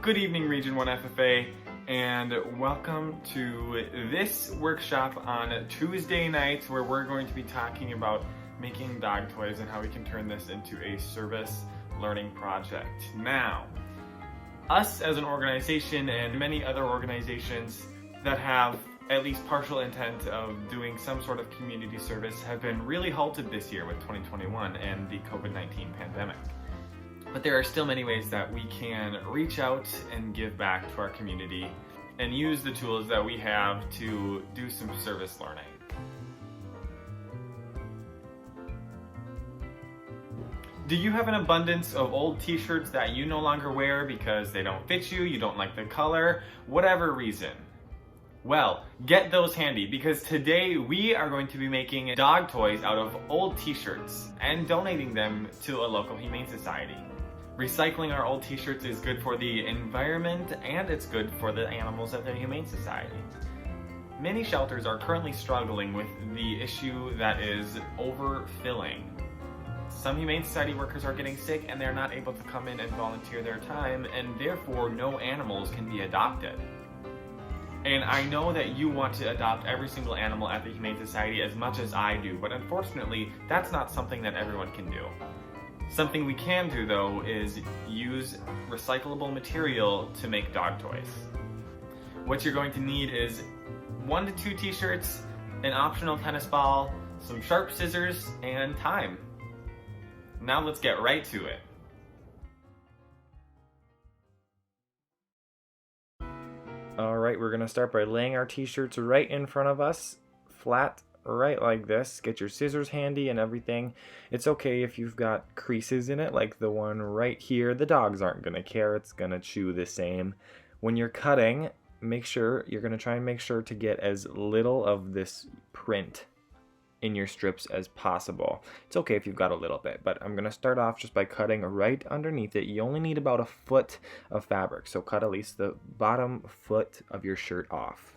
Good evening, Region 1 FFA, and welcome to this workshop on Tuesday nights where we're going to be talking about making dog toys and how we can turn this into a service learning project. Now, us as an organization and many other organizations that have at least partial intent of doing some sort of community service have been really halted this year with 2021 and the COVID-19 pandemic. But there are still many ways that we can reach out and give back to our community and use the tools that we have to do some service learning. Do you have an abundance of old t-shirts that you no longer wear because they don't fit you, you don't like the color, whatever reason? Well, get those handy because today we are going to be making dog toys out of old t-shirts and donating them to a local humane society. Recycling our old t-shirts is good for the environment and it's good for the animals at the Humane Society. Many shelters are currently struggling with the issue that is overfilling. Some Humane Society workers are getting sick and they're not able to come in and volunteer their time, and therefore no animals can be adopted. And I know that you want to adopt every single animal at the Humane Society as much as I do, but unfortunately that's not something that everyone can do. Something we can do though is use recyclable material to make dog toys. What you're going to need is 1 to 2 t-shirts, an optional tennis ball, some sharp scissors, and time. Now let's get right to it. Alright, we're going to start by laying our t-shirts right in front of us, flat, right like this. Get your scissors handy and everything. It's okay if you've got creases in it like the one right here. The dogs aren't going to care. It's going to chew the same. When you're cutting, you're going to try and make sure to get as little of this print in your strips as possible. It's okay if you've got a little bit, but I'm going to start off just by cutting right underneath it. You only need about 1 foot of fabric, so cut at least the bottom foot of your shirt off.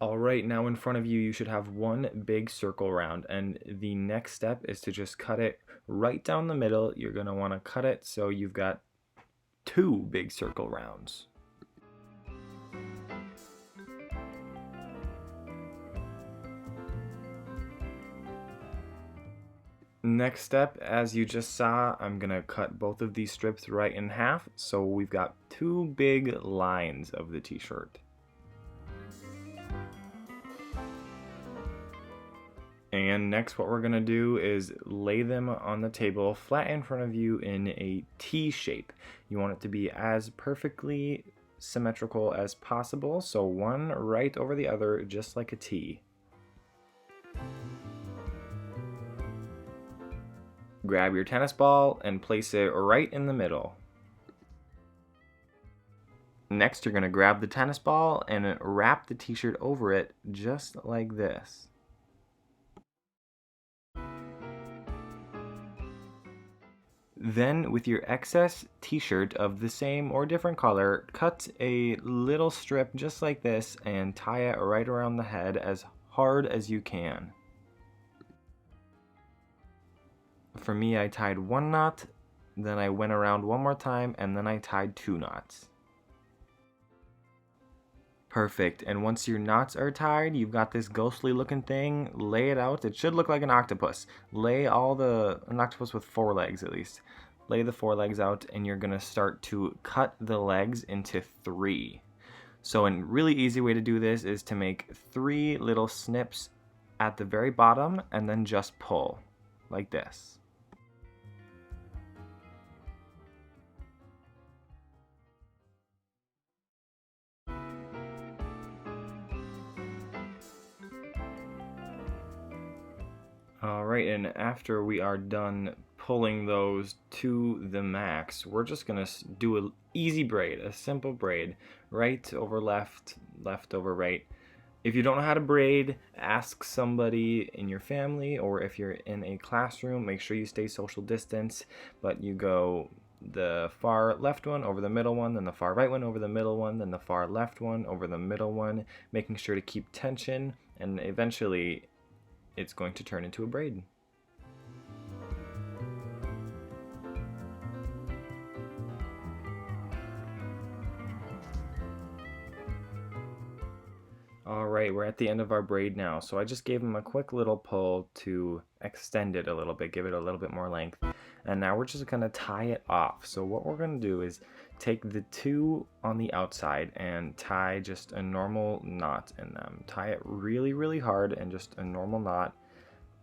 Alright, now in front of you, you should have 1 big circle round, and the next step is to just cut it right down the middle. You're going to want to cut it so you've got 2 big circle rounds. Next step, as you just saw, I'm going to cut both of these strips right in half, so we've got 2 big lines of the t-shirt. And next what we're going to do is lay them on the table flat in front of you in a T shape. You want it to be as perfectly symmetrical as possible, so one right over the other, just like a T. Grab your tennis ball and place it right in the middle. Next you're going to grab the tennis ball and wrap the t-shirt over it just like this. Then, with your excess t-shirt of the same or different color, cut a little strip just like this and tie it right around the head as hard as you can. For me, I tied 1 knot, then I went around 1 more time, and then I tied 2 knots. Perfect, and once your knots are tied, you've got this ghostly looking thing. Lay it out. It should look like an octopus. Lay an octopus with 4 legs at least. Lay the 4 legs out, and you're gonna start to cut the legs into 3. So a really easy way to do this is to make 3 little snips at the very bottom and then just pull like this. Alright, and after we are done pulling those to the max, we're just going to do an easy braid, a simple braid, right over left, left over right. If you don't know how to braid, ask somebody in your family, or if you're in a classroom, make sure you stay social distance, but you go the far left one over the middle one, then the far right one over the middle one, then the far left one over the middle one, making sure to keep tension, and eventually it's going to turn into a braid. Alright, we're at the end of our braid now, so I just gave him a quick little pull to extend it a little bit, give it a little bit more length, and now we're just going to tie it off. So what we're going to do is take the two on the outside and tie just a normal knot in them. Tie it really hard and just a normal knot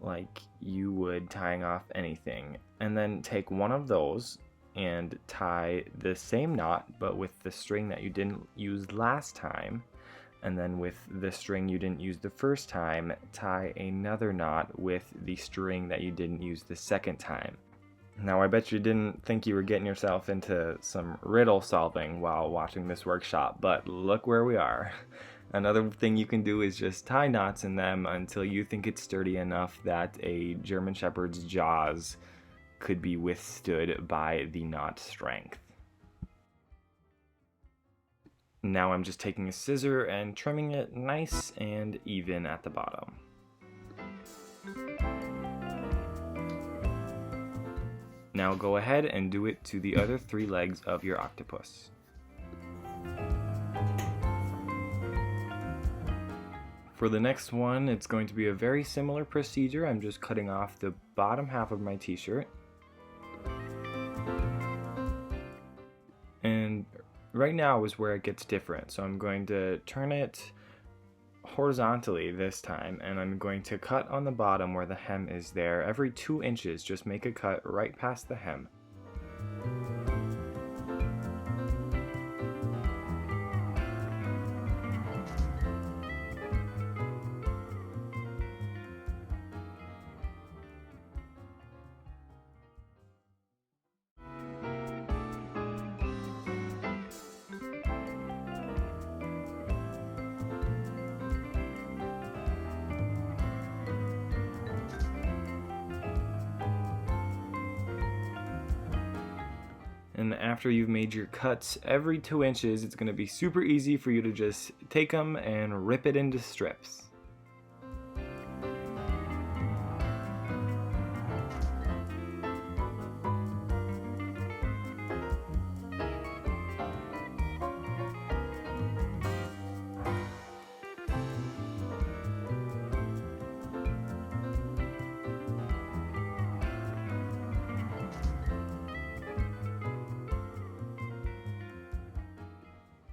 like you would tying off anything, and then take one of those and tie the same knot but with the string that you didn't use last time. And then with the string you didn't use the first time, tie another knot with the string that you didn't use the second time. Now I bet you didn't think you were getting yourself into some riddle solving while watching this workshop, but look where we are. Another thing you can do is just tie knots in them until you think it's sturdy enough that a German Shepherd's jaws could be withstood by the knot strength. Now I'm just taking a scissor and trimming it nice and even at the bottom. Now go ahead and do it to the other 3 legs of your octopus. For the next one, it's going to be a very similar procedure. I'm just cutting off the bottom half of my t-shirt. And right now is where it gets different, so I'm going to turn it horizontally this time, and I'm going to cut on the bottom where the hem is there. Every 2 inches, just make a cut right past the hem. And after you've made your cuts every 2 inches, it's going to be super easy for you to just take them and rip it into strips.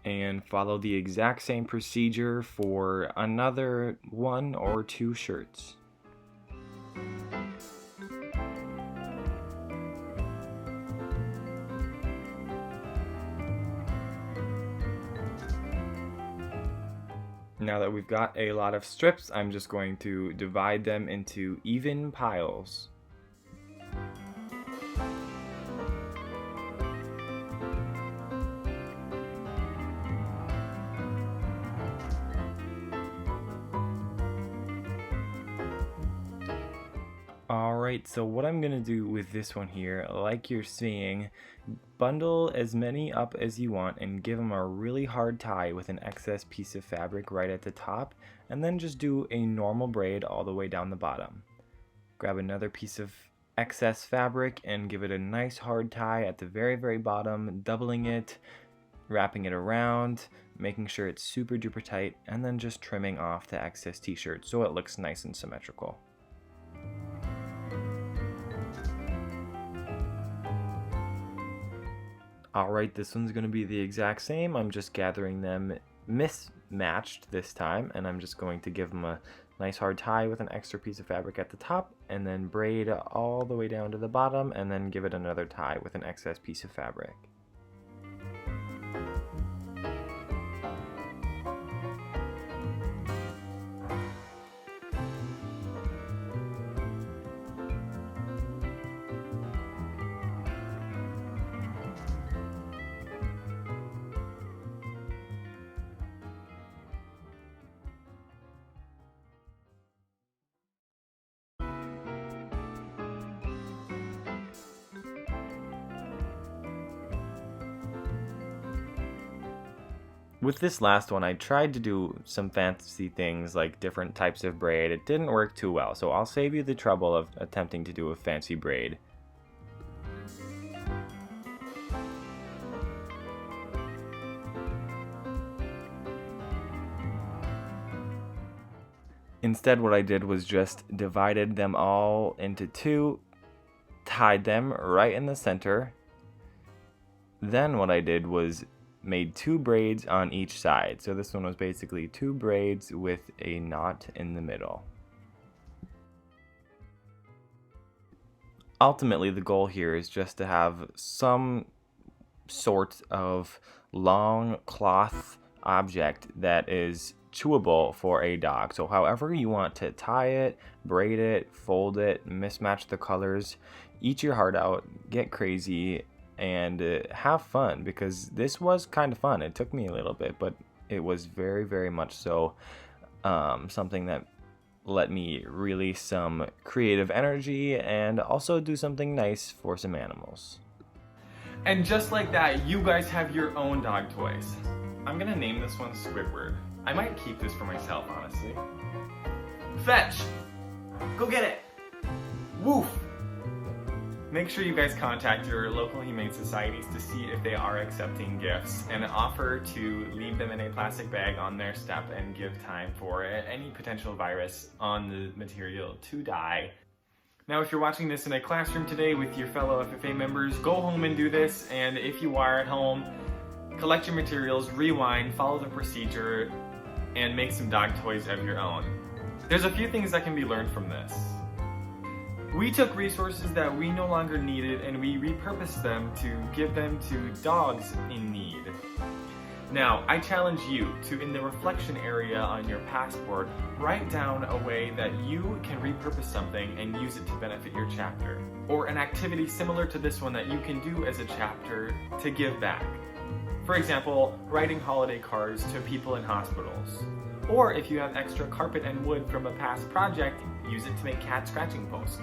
And follow the exact same procedure for another 1 or 2 shirts. Now that we've got a lot of strips, I'm just going to divide them into even piles. Alright, so what I'm going to do with this one here, like you're seeing, bundle as many up as you want and give them a really hard tie with an excess piece of fabric right at the top, and then just do a normal braid all the way down the bottom. Grab another piece of excess fabric and give it a nice hard tie at the very bottom, doubling it, wrapping it around, making sure it's super duper tight, and then just trimming off the excess t-shirt so it looks nice and symmetrical. Alright, this one's going to be the exact same. I'm just gathering them mismatched this time, and I'm just going to give them a nice hard tie with an extra piece of fabric at the top, and then braid all the way down to the bottom, and then give it another tie with an excess piece of fabric. With this last one, I tried to do some fancy things like different types of braid. It didn't work too well, so I'll save you the trouble of attempting to do a fancy braid. Instead, what I did was just divided them all into two, tied them right in the center. Then what I did was made two braids on each side. So this one was basically two braids with a knot in the middle. Ultimately, the goal here is just to have some sort of long cloth object that is chewable for a dog. So however you want to tie it, braid it, fold it, mismatch the colors, eat your heart out, get crazy, and have fun, because this was kind of fun. It took me a little bit, but it was very, very much so something that let me release some creative energy and also do something nice for some animals. And just like that, you guys have your own dog toys. I'm gonna name this one Squidward. I might keep this for myself, honestly. Fetch! Go get it! Woof! Make sure you guys contact your local humane societies to see if they are accepting gifts, and offer to leave them in a plastic bag on their step and give time for any potential virus on the material to die. Now, if you're watching this in a classroom today with your fellow FFA members, go home and do this, and if you are at home, collect your materials, rewind, follow the procedure, and make some dog toys of your own. There's a few things that can be learned from this. We took resources that we no longer needed and we repurposed them to give them to dogs in need. Now, I challenge you to, in the reflection area on your passport, write down a way that you can repurpose something and use it to benefit your chapter, or an activity similar to this one that you can do as a chapter to give back. For example, writing holiday cards to people in hospitals. Or if you have extra carpet and wood from a past project, use it to make cat scratching posts.